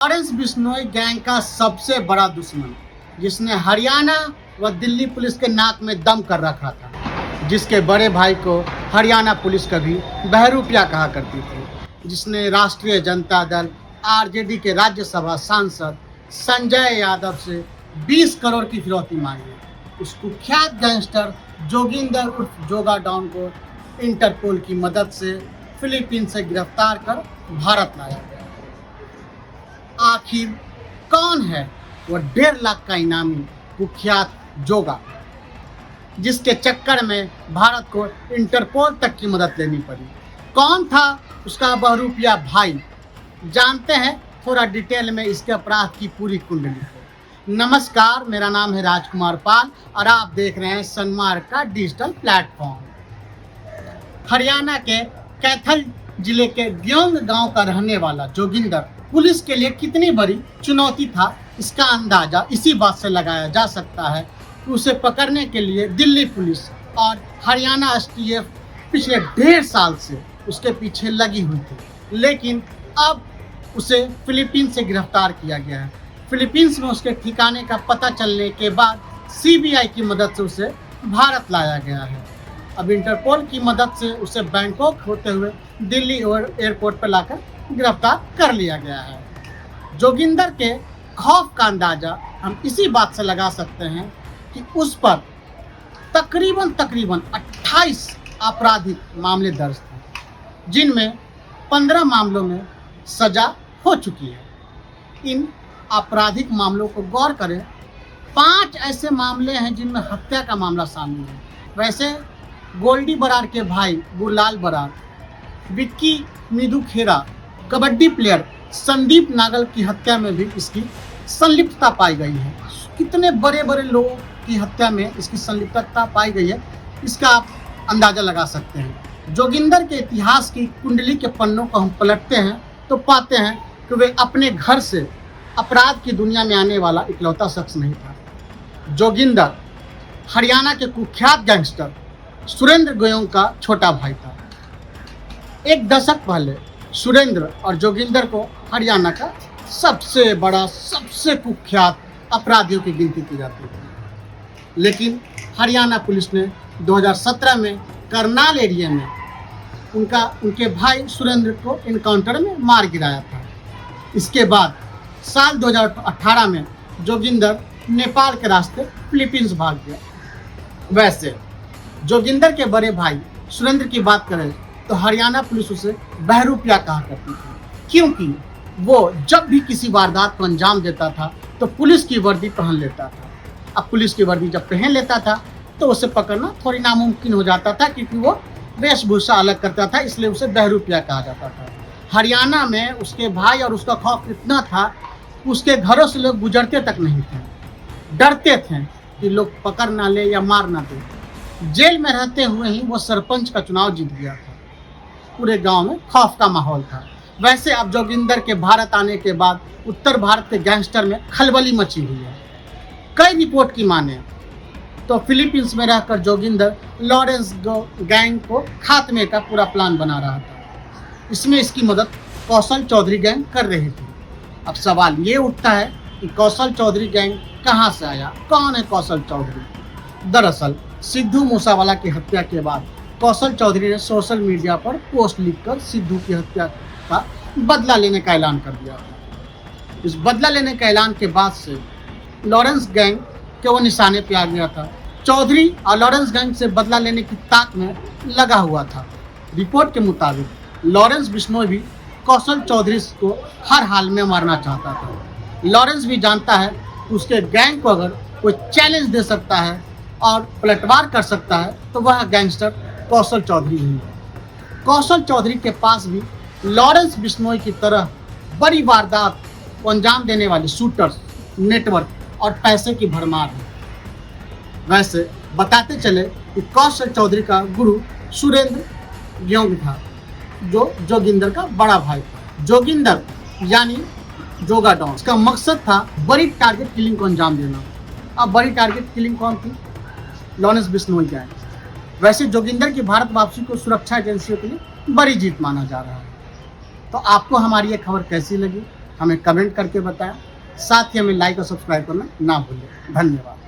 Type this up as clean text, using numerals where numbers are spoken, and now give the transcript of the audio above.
Lawrence Bishnoi gang का सबसे बड़ा दुश्मन, जिसने हरियाणा व दिल्ली पुलिस के नाक में दम कर रखा था, जिसके बड़े भाई को हरियाणा पुलिस कभी बहरूपिया कहा करती थी, जिसने राष्ट्रीय जनता दल आरजेडी के राज्यसभा सांसद संजय यादव से 20 करोड़ की फिरौती मांगी। उस कुख्यात गैंगस्टर जोगिंदर उर्फ जोगा डॉन को इंटरपोल की मदद से फिलीपींस से गिरफ्तार कर भारत लाया गया। आखिर कौन है वो 1.5 लाख का इनामी कुख्यात जोगा, जिसके चक्कर में भारत को इंटरपोल तक की मदद लेनी पड़ी? कौन था उसका बहरूपिया भाई? जानते हैं थोड़ा डिटेल में इसके अपराध की पूरी कुंडली को। नमस्कार, मेरा नाम है राजकुमार पाल और आप देख रहे हैं सनमार्ग का डिजिटल प्लेटफॉर्म। हरियाणा के कैथल जिले के ग्योंग गांव का रहने वाला जोगिंदर पुलिस के लिए कितनी बड़ी चुनौती था, इसका अंदाजा इसी बात से लगाया जा सकता है कि उसे पकड़ने के लिए दिल्ली पुलिस और हरियाणा एसटीएफ पिछले 1.5 साल से उसके पीछे लगी हुई थी, लेकिन अब उसे फिलीपींस से गिरफ्तार किया गया है। फिलीपींस में उसके ठिकाने का पता चलने के बाद सीबीआई की मदद से उसे भारत लाया गया है। अब इंटरपोल की मदद से उसे बैंकॉक होते हुए दिल्ली एयरपोर्ट पर लाकर गिरफ्तार कर लिया गया है। जोगिंदर के खौफ का अंदाजा हम इसी बात से लगा सकते हैं कि उस पर तकरीबन 28 आपराधिक मामले दर्ज थे, जिनमें 15 मामलों में सजा हो चुकी है। इन आपराधिक मामलों को गौर करें, 5 ऐसे मामले हैं जिनमें हत्या का मामला शामिल है। वैसे गोल्डी बरार के भाई गुरलाल बरार, विक्की मीदू खेरा, कबड्डी प्लेयर संदीप नागल की हत्या में भी इसकी संलिप्तता पाई गई है। कितने बड़े बड़े लोगों की हत्या में इसकी संलिप्तता पाई गई है, इसका आप अंदाजा लगा सकते हैं। जोगिंदर के इतिहास की कुंडली के पन्नों को हम पलटते हैं तो पाते हैं कि वे अपने घर से अपराध की दुनिया में आने वाला इकलौता शख्स नहीं था। जोगिंदर हरियाणा के कुख्यात गैंगस्टर सुरेंद्र गोयोंग का छोटा भाई था। 1 दशक पहले सुरेंद्र और जोगिंदर को हरियाणा का सबसे बड़ा, सबसे कुख्यात अपराधियों की गिनती की जाती थी, लेकिन हरियाणा पुलिस ने 2017 में करनाल एरिया में उनके भाई सुरेंद्र को इनकाउंटर में मार गिराया था। इसके बाद साल 2018 में जोगिंदर नेपाल के रास्ते फिलीपींस भाग गया। वैसे जोगिंदर के बड़े भाई सुरेंद्र की बात करें तो हरियाणा पुलिस उसे बहरूपिया कहा करती थी, क्योंकि वो जब भी किसी वारदात को अंजाम देता था तो पुलिस की वर्दी पहन लेता था। अब पुलिस की वर्दी जब पहन लेता था तो उसे पकड़ना थोड़ी नामुमकिन हो जाता था, क्योंकि वो वेशभूषा अलग करता था, इसलिए उसे बहरूपिया कहा जाता था। हरियाणा में उसके भाई और उसका खौफ इतना था, उसके घरों से लोग गुजरते तक नहीं थे, डरते थे कि लोग पकड़ ना ले या मार ना दे। जेल में रहते हुए ही वो सरपंच का चुनाव जीत गया था। पूरे गांव में खौफ का माहौल था। वैसे अब जोगिंदर के भारत आने के बाद उत्तर भारत के गैंगस्टर में खलबली मची हुई है। कई रिपोर्ट की माने तो फिलीपींस में रहकर जोगिंदर लॉरेंस गैंग को खात्मे का पूरा प्लान बना रहा था। इसमें इसकी मदद कौशल चौधरी गैंग कर रही थी। अब सवाल ये उठता है कि कौशल चौधरी गैंग कहाँ से आया? कौन है कौशल चौधरी? दरअसल सिद्धू मूसावाला की हत्या के बाद कौशल चौधरी ने सोशल मीडिया पर पोस्ट लिखकर सिद्धू की हत्या का बदला लेने का ऐलान कर दिया। इस बदला लेने के ऐलान के बाद से लॉरेंस गैंग के वो निशाने पे आ गया था। चौधरी और लॉरेंस गैंग से बदला लेने की ताक में लगा हुआ था। रिपोर्ट के मुताबिक लॉरेंस बिश्नोई भी कौशल चौधरी को हर हाल में मारना चाहता था। लॉरेंस भी जानता है कि उसके गैंग को अगर कोई चैलेंज दे सकता है और पलटवार कर सकता है तो वह गैंगस्टर कौशल चौधरी ही है। कौशल चौधरी के पास भी लॉरेंस बिश्नोई की तरह बड़ी वारदात को अंजाम देने वाले शूटर्स, नेटवर्क और पैसे की भरमार है। वैसे बताते चले कि कौशल चौधरी का गुरु सुरेंद्र ग्योंग था, जो जोगिंदर का बड़ा भाई था। जोगिंदर यानी जोगा डॉन, इसका मकसद था बड़ी टारगेट किलिंग को अंजाम देना। अब बड़ी टारगेट किलिंग कौन थी? Lawrence Bishnoi gang. वैसे जोगिंदर की भारत वापसी को सुरक्षा एजेंसियों के लिए बड़ी जीत माना जा रहा है। तो आपको हमारी ये खबर कैसी लगी? हमें कमेंट करके बताएं। साथ ही हमें लाइक और सब्सक्राइब करना ना भूलें। धन्यवाद।